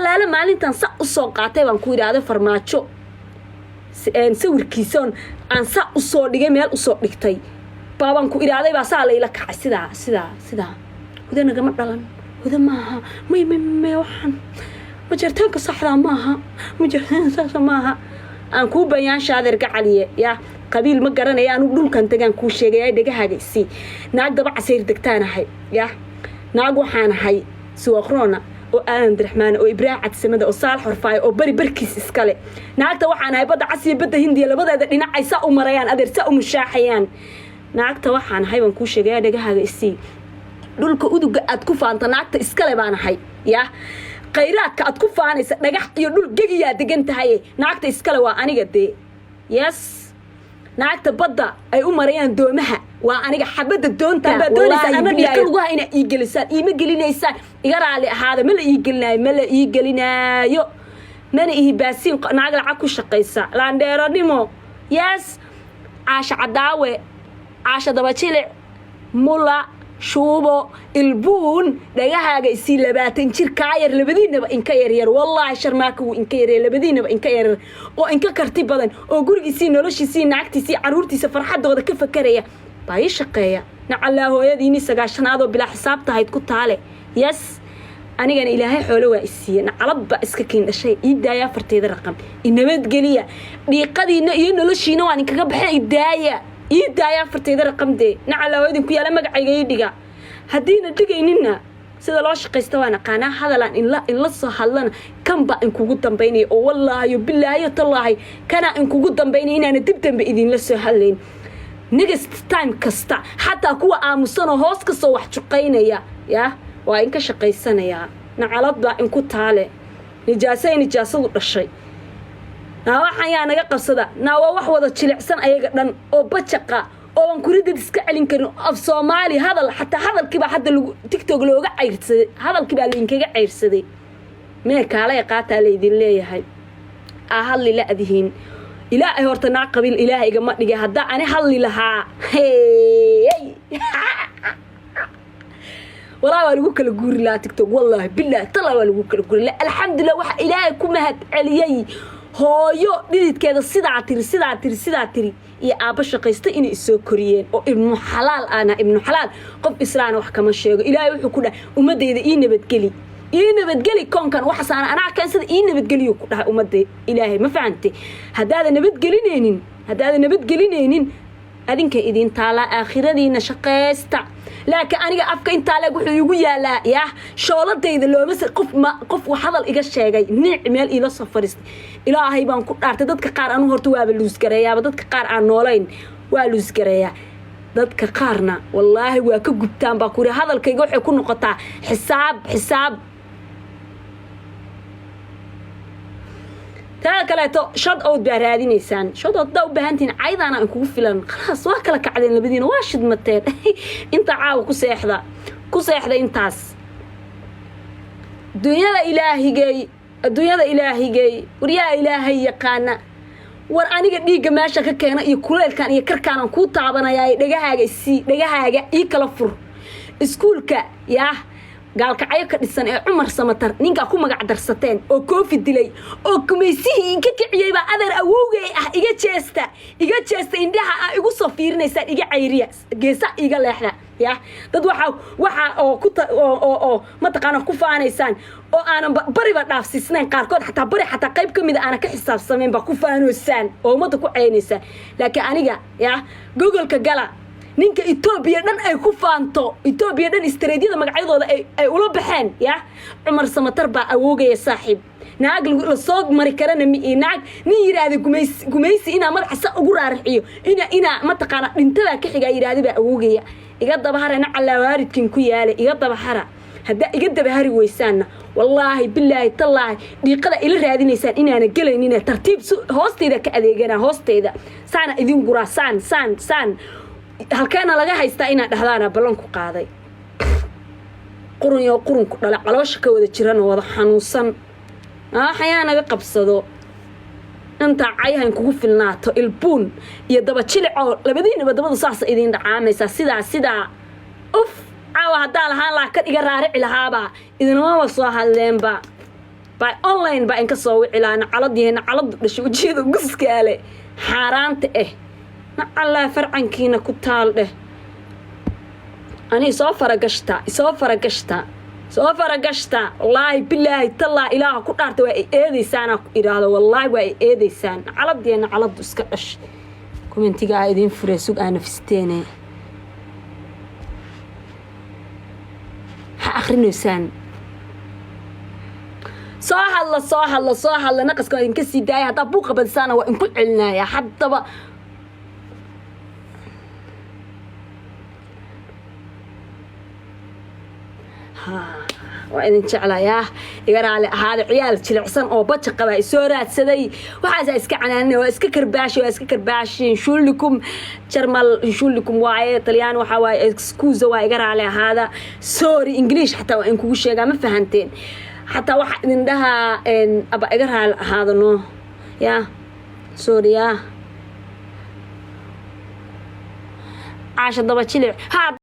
allaale maalintan sa u soo qaatay baan ku yiraahday farmaajo sawirkiisan aan sa u soo dhigay meel u soo dhigtay baaban ku iraahday baa saa la ila kacay sida hudana gama dhalan huda maaha may waxan ma jirtaanka saxda maaha ma jirtaan sax maaha aan ku bayaan shaadir gacaliye ya qabiil ma garanay aanu dhulkan tagaan ku sheegay dhagahagaysi naag daba casir degtaanahay ya naag waxaan ahay suuqrona oo aan Abdiraxmaan oo Ibraahim Samada oo Saal Xurfaay oo barkiis iskale naagta waxaan ahay badda casiir badda Hindiya labadeeda dhinac ay saa u marayaan adeerta u mushaaxayaan naagta waxaan ahay baan ku sheegay dhagahagaysi dhulka uduga aad ku faanta naagta iskale baan ahay ya qayraadka aad ku faanaysa dhagax iyo dhul gegiya degan tahay naagta iskale waa aniga yes naagta badda ay u marayaan doomaha waa aniga xabada doonta doonaysa ama dhulka lagu hayna ii gelisaan iima gelinaysaan iga raali ahaada ma la ii gelinayo mana ii baasiin naag lacag ku shaqaysa laandheeronimo yes caasha cadaawe caasha dabajile mula shuubo ilbuun dhagahaaga isii 20 jir ka yar labadiinaba in ka yar wallahi sharmaaka in ka yar labadiinaba in ka yar oo in ka karti badan oo gurigiisii noloshiisii naagtiisii caruurtiisa farxadooda ka fakaraya bay shaqeeya nacala hooyadiini 9aad oo bila xisaab tahayd ku taale yes anigana ilaahay xoolo waa isiye nacalaba iska kiin dhashay iidaaya farteeda raqam inabad galiya dhiiqadiina iyo noloshiina waan kaga baxay iidaaya farteeda raqamde nacala hooyadin ku yaala magacayga ii dhiga hadiina dhigaynina sida loo shaqeysto waan aqaana hadalan in la soo hadlana kanba in kugu dambeynay oo wallahi billahi tallahi kana in kugu dambeynay inaan dib dambe idin la soo hadlayn next time kasta hatta kuwa aamusan oo hoos ka soo wax juqeynaya ya waa in ka shaqeysanaya nacalada in ku taale nijaasadu dhashay waxaan yaa naga qabsada waa wax wada jilicsan ayaga dhan oo bajaqa oo aan kuridad iska celin karin af Soomaali hadal hatta hadalkiiba hadda TikTok looga ceyrsaday hadalkiiba linkaga ceyrsaday mee kale qaata leedin leeyahay hadli la adihin ilaahay horta naa qabil ilaahayga ma dhigay hadda ani hadli lahaa والله waa lagu kala guuri la TikTok wallahi billahi tala waa lagu kala guuri alxamdulillah wax ilaahay ku mahad celiyay hooyo dhididkeeda sidaa tiri iyo aaba shaqaysta in ay soo koriyeen oo ibnu xalaal qof islaana wax kama sheego ilaahay wuxuu ku dhahay umadeyda ii nabadgeli konkan wax saana ana kan sida ii nabadgeliyo ku dhahay umadeyda ilaahay ma fahamtay hadaada nabadgelineenin adinka idin taala aakhiradiina shaqeysta laakiin aniga afka inta leeg wuxuu igu yaalaa ya shooladayda looma qof wax hadal iga sheegay meel ila soo fariistay ilaahay baan ku dhaartay dadka qaar anu horta waaba luus gareeyaa dadka qaar aan noolayn waa luus gareeyaa dadka qaarna wallahi waa ka gubtaan baa ku ri hadalkayga waxay ku noqotaa xisaab kaleeto shad oo baaraadinaysaan shad oo u baahantiin caydana in kugu filan khalaas waa kala kacdeen labadiina waa shidmateen inta caaw ku seexda intaas dunyada ilaahigay wariyaa ilaahay yaqaana war aniga dhiiga meesha ka keena iyo kuleelkan iyo karkaan ku taabanaya dhagahaaga ii kala fur iskuulka yaa gaalkacyo ka dhisan ee Umar Samatar ninka ku magac darsateen oo koofi dilay oo kumeysii inka kiciyay ba adeer awowgay iga jeesta indhaha igu soo fiirinaysa iga cayriya geesa iga leexda ya dad waxa oo ma taqaan ku faanaysaan oo aanan bariba dhaafsisnaan qaarkood xataa qayb kamid aan ka xisaabsameen ba ku faanoosaan oo umada ku ceynaysa laakiin aniga ya Google-ka gala ninka Ethiopia dhan ay ku faanto Ethiopia dhan istiraadiyada magacyadooda ay ula baxeen ya Umar Samatar ba awogay saaxiib naag la soo mari karana naag nin yiraahdo gumaysi ina madaxa ugu raarixiyo ina ma taqaan dhintada ka xiga yiraahdo ba awogaya iga dabaharana cala waaridkin ku yaale iga dabahara hada iga dabahari weysaana wallahi billahi tallahi dhiiqada ila raadinaysaan inaana galaynin tartiib hoosteeda ka adeegana hoosteeda saana idin gurasaan saan halkeena laga haystaa ina dhahdana balan ku qaaday qurun ku dhala caloosha ka wada jirana wada xanuunsan waxaan naga qabsado inta cayhan kugu filnaato ilbuun iyo daba jilico labadiinaba dabadu saas idin dhacaamaysa sida caawa hadaa lahaan la ka dhiga raarici lahaaba idinama soo hadleenba باي أونلاين باي إنك صوّي إلى على هنا على شو جيد وقص كاله حارانت نعلا فرعن كينا كتال ده أنا سافر قشتا والله بالله تلا إله كل أرت وإيدي سنة إراده والله وإيدي سنة على دينا على دسكش كومنتي قاعدين فرسوق أنا في ستينة آخر نسان صاح الله نقص كان كسي دايا طبوق بنسانة وإن كل علنايا حتى بقى وإن شعلا يقرأ على هذا عيال تلعسان أو بتشق بقى سورات سدي وحاز إسكعنانه وإسككرباشين شو لكم شرمل شو لكم واعي طليان وحواي إكسكوزا ويقرأ على هذا سوري إنجليش حتى وإن كل شيء ما فهمتين حتى واحد عندها إن أبى أقرأ هذا نو يا سوري يا عاش الضبط شلع